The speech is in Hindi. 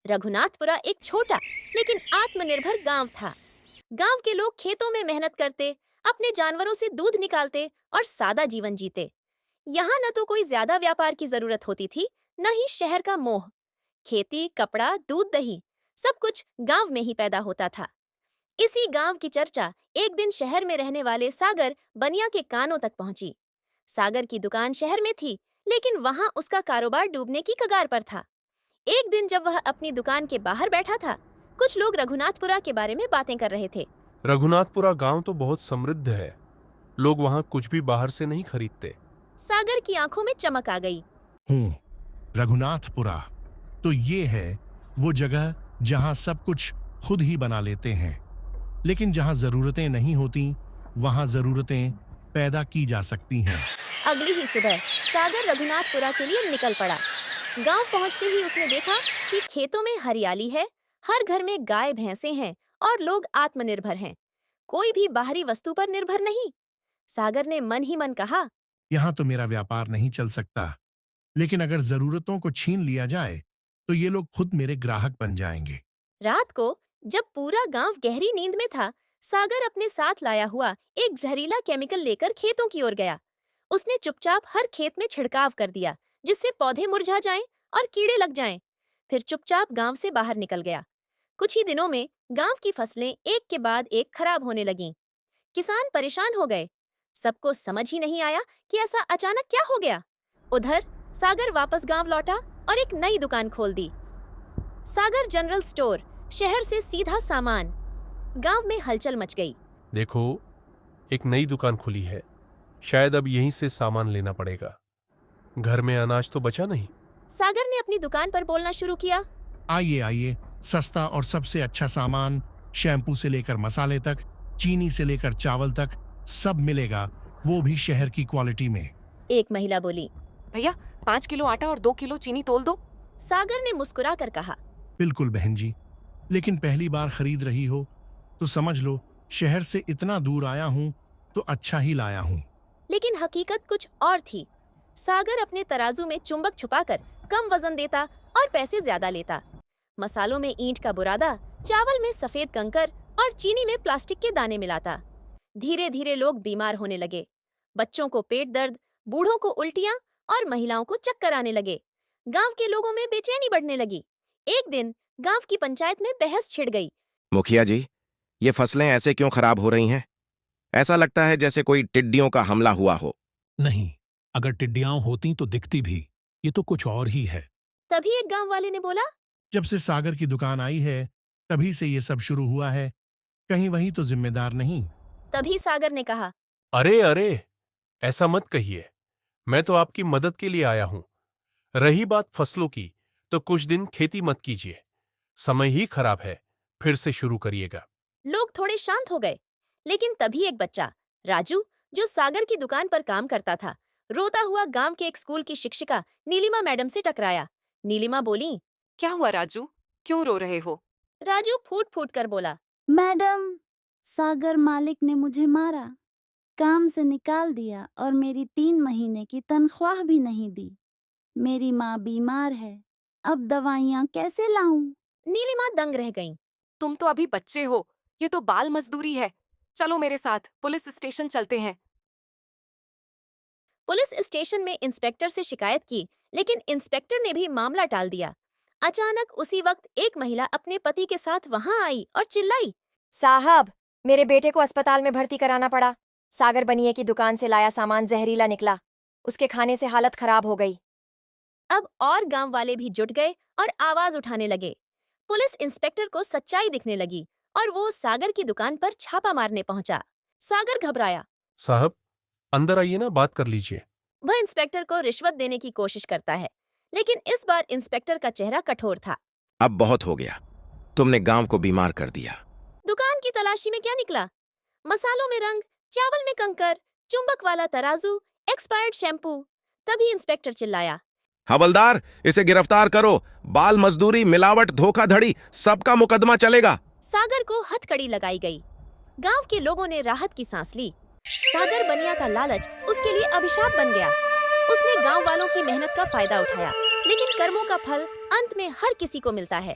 रघुनाथपुरा एक छोटा लेकिन आत्मनिर्भर गांव था। गांव के लोग खेतों में मेहनत करते, अपने जानवरों से दूध निकालते और सादा जीवन जीते। यहाँ न तो कोई ज्यादा व्यापार की जरूरत होती थी, न ही शहर का मोह। खेती, कपड़ा, दूध, दही सब कुछ गांव में ही पैदा होता था। इसी गांव की चर्चा एक दिन शहर में रहने वाले सागर बनिया के कानों तक पहुंची। सागर की दुकान शहर में थी, लेकिन वहां उसका कारोबार डूबने की कगार पर था। एक दिन जब वह अपनी दुकान के बाहर बैठा था, कुछ लोग रघुनाथपुरा के बारे में बातें कर रहे थे। रघुनाथपुरा गांव तो बहुत समृद्ध है। लोग वहां कुछ भी बाहर से नहीं खरीदते। सागर की आंखों में चमक आ गई। रघुनाथपुरा तो ये है वो जगह जहां सब कुछ खुद ही बना लेते हैं, लेकिन जहां जरूरतें नहीं होती वहां जरूरतें पैदा की जा सकती हैं। अगली ही सुबह सागर रघुनाथपुरा के लिए निकल पड़ा। गांव पहुंचते ही उसने देखा कि खेतों में हरियाली है, हर घर में गाय भैंसे हैं और लोग आत्मनिर्भर हैं। कोई भी बाहरी वस्तु पर निर्भर नहीं। सागर ने मन ही मन कहा, यहाँ तो मेरा व्यापार नहीं चल सकता, लेकिन अगर जरूरतों को छीन लिया जाए तो ये लोग खुद मेरे ग्राहक बन जाएंगे। रात को जब पूरा गांव गहरी नींद में था, सागर अपने साथ लाया हुआ एक जहरीला केमिकल लेकर खेतों की ओर गया। उसने चुपचाप हर खेत में छिड़काव कर दिया, जिससे पौधे मुरझा जाएं और कीड़े लग जाएं। फिर चुपचाप गांव से बाहर निकल गया। कुछ ही दिनों में गांव की फसलें एक के बाद एक खराब होने लगीं। किसान परेशान हो गए। सबको समझ ही नहीं आया कि ऐसा अचानक क्या हो गया। उधर सागर वापस गांव लौटा और एक नई दुकान खोल दी। सागर जनरल स्टोर, शहर से सीधा सामान। गांव में हलचल मच गई। देखो, एक नई दुकान खुली है। शायद अब यहीं से सामान लेना पड़ेगा। घर में अनाज तो बचा नहीं। सागर ने अपनी दुकान पर बोलना शुरू किया। आइए आइए, सस्ता और सबसे अच्छा सामान, शैम्पू से लेकर मसाले तक, चीनी से लेकर चावल तक, सब मिलेगा, वो भी शहर की क्वालिटी में। एक महिला बोली। भैया 5 किलो आटा और 2 किलो चीनी तोल दो। सागर ने मुस्कुरा कर कहा, बिल्कुल बहन जी, लेकिन पहली बार खरीद रही हो तो समझ लो शहर से इतना दूर आया हूँ तो अच्छा ही लाया हूँ। लेकिन हकीकत कुछ और थी। सागर अपने तराजू में चुंबक छुपाकर कम वजन देता और पैसे ज्यादा लेता। मसालों में ईंट का बुरादा, चावल में सफेद कंकर और चीनी में प्लास्टिक के दाने मिलाता। धीरे धीरे लोग बीमार होने लगे। बच्चों को पेट दर्द, बूढ़ों को उल्टियां और महिलाओं को चक्कर आने लगे। गांव के लोगों में बेचैनी बढ़ने लगी। एक दिन गांव की पंचायत में बहस छिड़ गई। मुखिया जी, ये फसलें ऐसे क्यों खराब हो रही हैं? ऐसा लगता है जैसे कोई टिड्डियों का हमला हुआ हो। नहीं, अगर टिड्डियां होती तो दिखती भी। ये तो कुछ और ही है। तभी एक गांव वाले ने बोला, जब से सागर की दुकान आई है तभी से ये सब शुरू हुआ है। कहीं वही तो जिम्मेदार नहीं? तभी सागर ने कहा, अरे अरे, ऐसा मत कहिए। मैं तो आपकी मदद के लिए आया हूं। रही बात फसलों की, तो कुछ दिन खेती मत कीजिए। समय ही खराब है, फिर से शुरू करिएगा। लोग थोड़े शांत हो गए। लेकिन तभी एक बच्चा, राजू, जो सागर की दुकान पर काम करता था, रोता हुआ गांव के एक स्कूल की शिक्षिका नीलिमा मैडम से टकराया। नीलिमा बोली, क्या हुआ राजू, क्यों रो रहे हो? राजू फूट फूट कर बोला, मैडम, सागर मालिक ने मुझे मारा, काम से निकाल दिया और मेरी 3 महीने की तनख्वाह भी नहीं दी। मेरी माँ बीमार है, अब दवाइयाँ कैसे लाऊं? नीलिमा दंग रह गईं। तुम तो अभी बच्चे हो, ये तो बाल मजदूरी है। चलो मेरे साथ, पुलिस स्टेशन चलते हैं। पुलिस स्टेशन में इंस्पेक्टर से शिकायत की, लेकिन इंस्पेक्टर ने भी मामला टाल दिया। अचानक उसी वक्त एक महिला अपने पति के साथ वहां आई और चिल्लाई, साहब, मेरे बेटे को अस्पताल में भर्ती कराना पड़ा। सागर बनिए की दुकान से लाया सामान जहरीला निकला। उसके खाने से हालत खराब हो गई। अब और गांव वाले भी जुट गए और आवाज उठाने लगे। पुलिस इंस्पेक्टर को सच्चाई दिखने लगी और वो सागर की दुकान पर छापा मारने पहुंचा। सागर घबराया। साहब, अंदर आइए ना, बात कर लीजिए। वह इंस्पेक्टर को रिश्वत देने की कोशिश करता है, लेकिन इस बार इंस्पेक्टर का चेहरा कठोर था। अब बहुत हो गया, तुमने गांव को बीमार कर दिया। दुकान की तलाशी में क्या निकला? मसालों में रंग, चावल में कंकर, चुंबक वाला तराजू, एक्सपायर्ड शैम्पू। तभी इंस्पेक्टर चिल्लाया, हवलदार, इसे गिरफ्तार करो। बाल मजदूरी, मिलावट, धोखाधड़ी, सबका मुकदमा चलेगा। सागर को हथकड़ी लगाई गई। गांव के लोगों ने राहत की सांस ली। सागर बनिया का लालच उसके लिए अभिशाप बन गया। उसने गांव वालों की मेहनत का फायदा उठाया, लेकिन कर्मों का फल अंत में हर किसी को मिलता है।